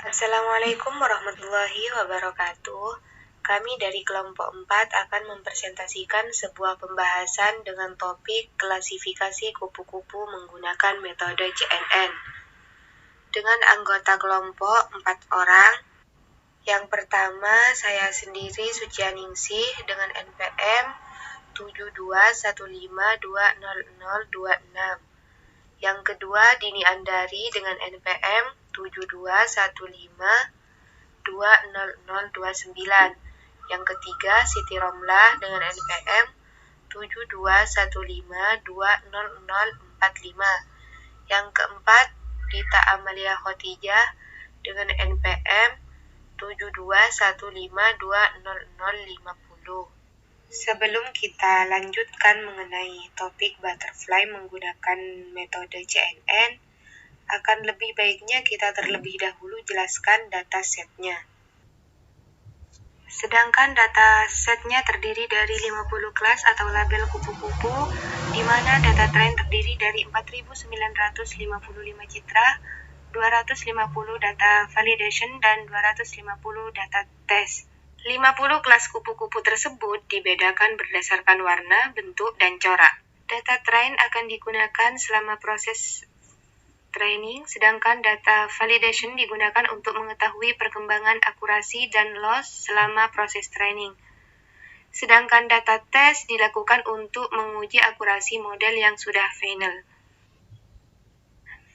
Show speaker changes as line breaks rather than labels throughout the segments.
Assalamualaikum warahmatullahi wabarakatuh. Kami dari kelompok 4 akan mempresentasikan sebuah pembahasan dengan topik klasifikasi kupu-kupu menggunakan metode CNN. Dengan anggota kelompok 4 orang. Yang pertama, saya sendiri Sucianingsih dengan NPM 7215200026. Yang kedua, Dini Andari dengan NPM 7215200029. Yang ketiga, Siti Romlah dengan NPM 7215200045. Yang keempat, Dita Amalia Khotijah dengan NPM 7215200050. Sebelum kita lanjutkan mengenai topik butterfly menggunakan metode CNN, akan lebih baiknya kita terlebih dahulu jelaskan datasetnya. Sedangkan datasetnya terdiri dari 50 kelas atau label kupu-kupu, di mana data train terdiri dari 4.955 citra, 250 data validation, dan 250 data test. 50 kelas kupu-kupu tersebut dibedakan berdasarkan warna, bentuk, dan corak. Data train akan digunakan selama proses training, sedangkan data validation digunakan untuk mengetahui perkembangan akurasi dan loss selama proses training. Sedangkan data test dilakukan untuk menguji akurasi model yang sudah final.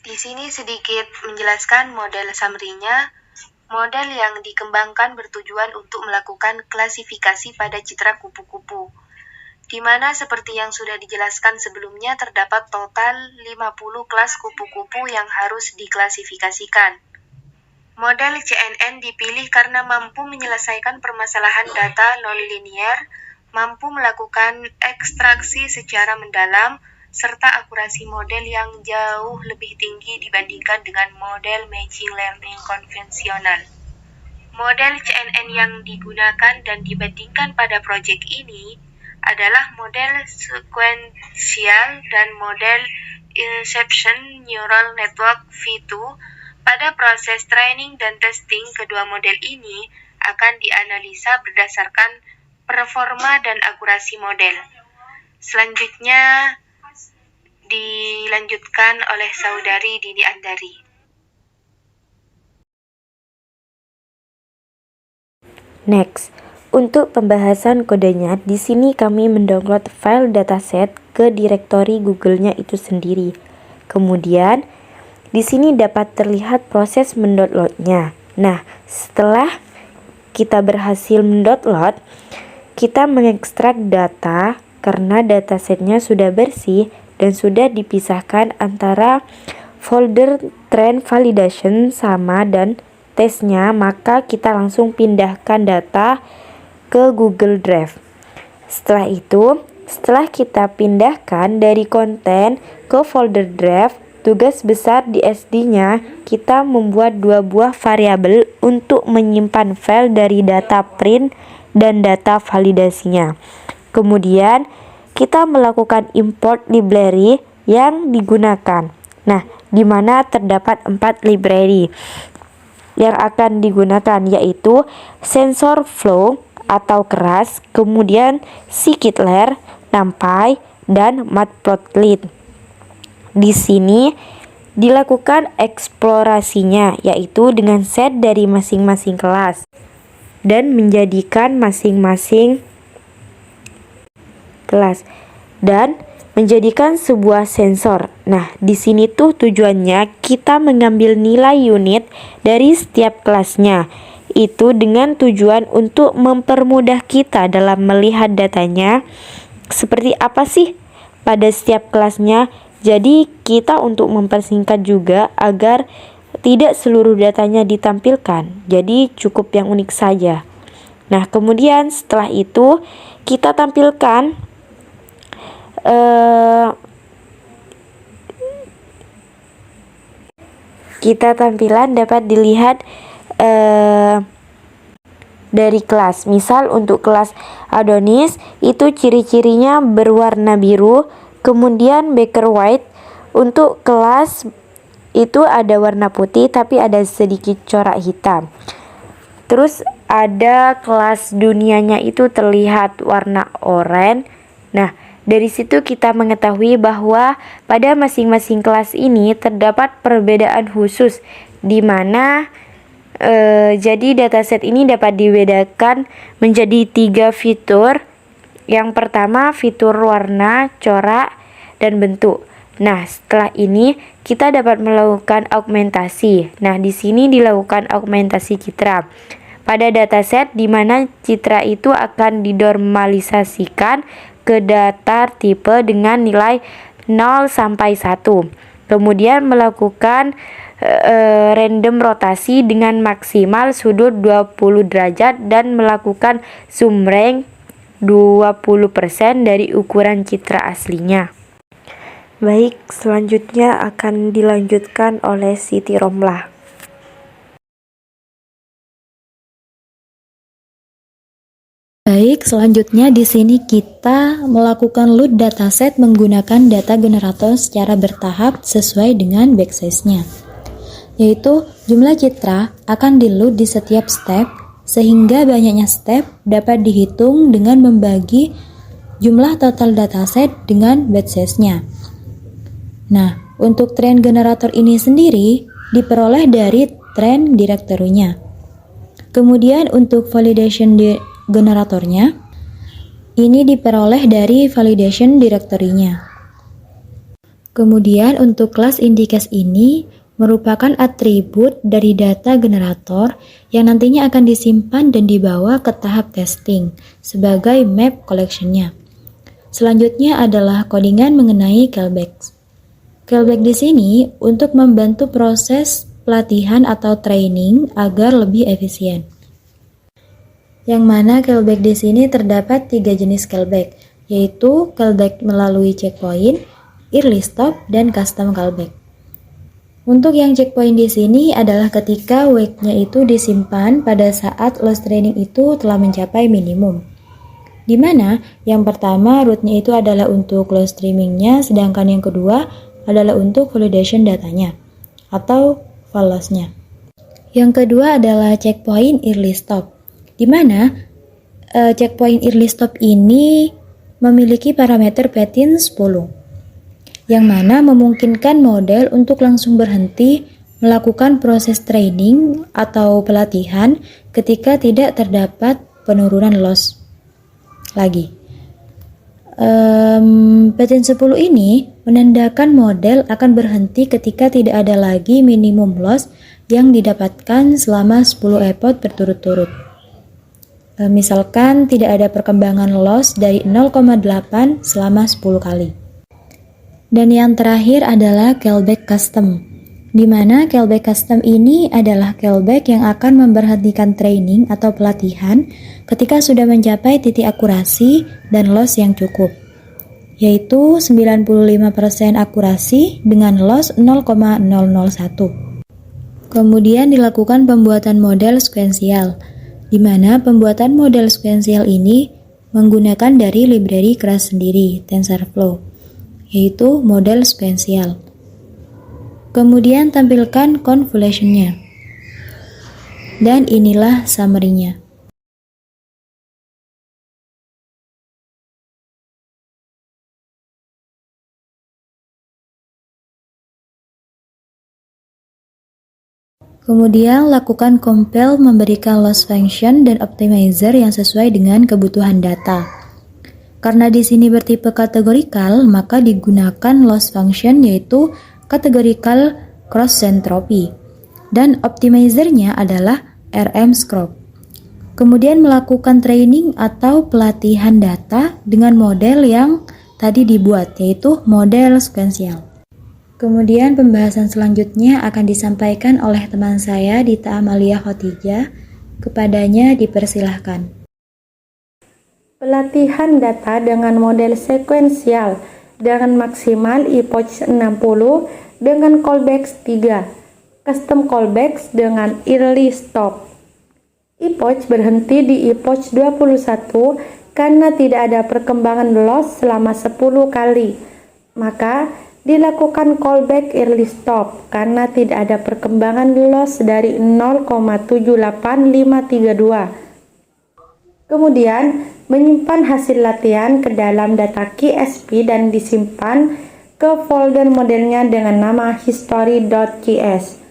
Di sini sedikit menjelaskan model summary-nya. Model yang dikembangkan bertujuan untuk melakukan klasifikasi pada citra kupu-kupu, di mana seperti yang sudah dijelaskan sebelumnya terdapat total 50 kelas kupu-kupu yang harus diklasifikasikan. Model CNN dipilih karena mampu menyelesaikan permasalahan data non-linear, mampu melakukan ekstraksi secara mendalam, serta akurasi model yang jauh lebih tinggi dibandingkan dengan model machine learning konvensional. Model CNN yang digunakan dan dibandingkan pada proyek ini adalah model sequential dan model Inception Neural Network V2. Pada proses training dan testing, kedua model ini akan dianalisa berdasarkan performa dan akurasi model. Selanjutnya dilanjutkan oleh saudari Dini Andari.
Next, untuk pembahasan kodenya, di sini kami mendownload file dataset ke direktori Google-nya itu sendiri. Kemudian, di sini dapat terlihat proses mendownloadnya. Nah, setelah kita berhasil mendownload, kita mengekstrak data karena datasetnya sudah bersih dan sudah dipisahkan antara folder train validation sama dan tesnya, maka kita langsung pindahkan data ke Google Drive. Setelah itu, setelah kita pindahkan dari konten ke folder Drive, tugas besar di SD-nya kita membuat 2 buah variabel untuk menyimpan file dari data print dan data validasinya. Kemudian kita melakukan import library yang digunakan. Nah, di mana terdapat 4 library yang akan digunakan, yaitu TensorFlow atau keras, kemudian scikit-learn, NumPy, dan Matplotlib. Di sini dilakukan eksplorasinya, yaitu dengan set dari masing-masing kelas dan menjadikan masing-masing kelas dan menjadikan sebuah sensor. Nah, di sini tuh tujuannya kita mengambil nilai unit dari setiap kelasnya. Itu dengan tujuan untuk mempermudah kita dalam melihat datanya seperti apa sih pada setiap kelasnya. Jadi kita untuk mempersingkat juga agar tidak seluruh datanya ditampilkan. Jadi cukup yang unik saja. Nah, kemudian setelah itu kita tampilkan tampilan dapat dilihat dari kelas. Misal untuk kelas Adonis itu ciri-cirinya berwarna biru, kemudian Baker White. Untuk kelas itu ada warna putih tapi ada sedikit corak hitam. Terus ada kelas dunianya itu terlihat warna oranye. Nah, dari situ kita mengetahui bahwa pada masing-masing kelas ini terdapat perbedaan khusus di mana jadi dataset ini dapat dibedakan menjadi 3 fitur. Yang pertama fitur warna, corak, dan bentuk. Nah, setelah ini kita dapat melakukan augmentasi. Nah, di sini dilakukan augmentasi citra pada dataset di mana citra itu akan dinormalisasikan ke datar tipe dengan nilai 0 sampai 1. Kemudian melakukan random rotasi dengan maksimal sudut 20 derajat dan melakukan zoom range 20% dari ukuran citra aslinya. Baik, selanjutnya akan dilanjutkan oleh Siti Romlah.
Baik, selanjutnya di sini kita melakukan load dataset menggunakan data generator secara bertahap sesuai dengan backsize-nya. Yaitu jumlah citra akan di-load di setiap step sehingga banyaknya step dapat dihitung dengan membagi jumlah total dataset dengan backsize-nya. Nah, untuk train generator ini sendiri diperoleh dari train directory-nya. Kemudian untuk validation generatornya ini diperoleh dari validation directory-nya. Kemudian untuk kelas indicast ini merupakan atribut dari data generator yang nantinya akan disimpan dan dibawa ke tahap testing sebagai map collection-nya. Selanjutnya adalah codingan mengenai callback. Callback di sini untuk membantu proses pelatihan atau training agar lebih efisien. Yang mana callback di sini terdapat 3 jenis callback, yaitu callback melalui checkpoint, early stop, dan custom callback. Untuk yang checkpoint di sini adalah ketika wait-nya itu disimpan pada saat loss training itu telah mencapai minimum. Di mana yang pertama root-nya itu adalah untuk loss streaming-nya, sedangkan yang kedua adalah untuk validation datanya atau val loss-nya. Yang kedua adalah checkpoint early stop, di mana checkpoint early stop ini memiliki parameter pattern 10. Yang mana memungkinkan model untuk langsung berhenti melakukan proses training atau pelatihan ketika tidak terdapat penurunan loss lagi. Pattern 10 ini menandakan model akan berhenti ketika tidak ada lagi minimum loss yang didapatkan selama 10 epoch berturut-turut. Misalkan tidak ada perkembangan loss dari 0,8 selama 10 kali. Dan yang terakhir adalah callback custom, di mana callback custom ini adalah callback yang akan memberhentikan training atau pelatihan ketika sudah mencapai titik akurasi dan loss yang cukup, yaitu 95% akurasi dengan loss 0,001. Kemudian dilakukan pembuatan model sekuensial, di mana pembuatan model sekuensial ini menggunakan dari library keras sendiri, TensorFlow, yaitu model sekuensial. Kemudian tampilkan convolution-nya. Dan inilah summary-nya. Kemudian lakukan compile memberikan loss function dan optimizer yang sesuai dengan kebutuhan data. Karena di sini bertipe kategorikal, maka digunakan loss function yaitu categorical cross entropy dan optimizer-nya adalah rmscrop. Kemudian melakukan training atau pelatihan data dengan model yang tadi dibuat yaitu model sekuensial. Kemudian pembahasan selanjutnya akan disampaikan oleh teman saya Dita Amalia Khotijah. Kepadanya dipersilahkan.
Pelatihan data dengan model sekuensial dengan maksimal epoch 60 dengan callbacks 3, custom callbacks dengan early stop. Epoch berhenti di epoch 21 karena tidak ada perkembangan loss selama 10 kali. Maka dilakukan callback early stop karena tidak ada perkembangan loss dari 0,78532. Kemudian, menyimpan hasil latihan ke dalam data KSP dan disimpan ke folder modelnya dengan nama history.js.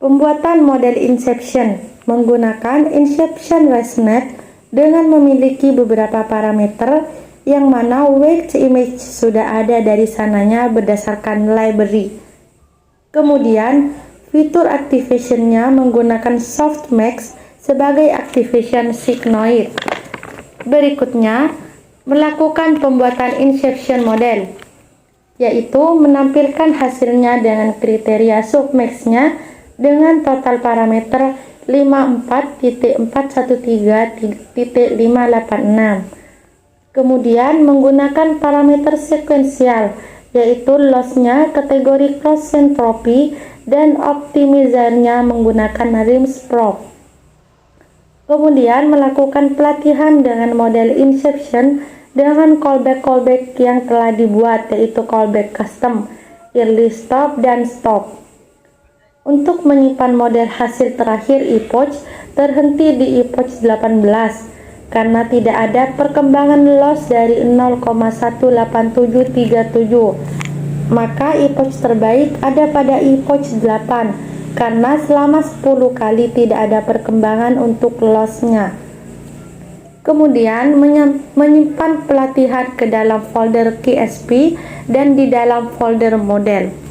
Pembuatan model inception menggunakan inception ResNet dengan memiliki beberapa parameter yang mana weight image sudah ada dari sananya berdasarkan library. Kemudian, fitur activation-nya menggunakan softmax sebagai activation signoid. Berikutnya, melakukan pembuatan inception model, yaitu menampilkan hasilnya dengan kriteria submax-nya dengan total parameter 54.413.586. Kemudian menggunakan parameter sekuensial, yaitu loss-nya, kategori cross entropy, dan optimizer-nya menggunakan rimsprop. Kemudian melakukan pelatihan dengan model inception dengan callback-callback yang telah dibuat, yaitu callback custom, early stop, dan stop. Untuk menyimpan model hasil terakhir epoch, terhenti di epoch 18 karena tidak ada perkembangan loss dari 0,18737. Maka epoch terbaik ada pada epoch 8 karena selama 10 kali tidak ada perkembangan untuk loss-nya. Kemudian menyimpan pelatihan ke dalam folder KSP dan di dalam folder model.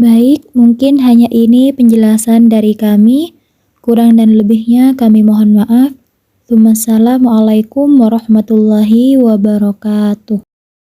Baik, mungkin hanya ini penjelasan dari kami. Kurang dan lebihnya kami mohon maaf. Wassalamualaikum warahmatullahi wabarakatuh.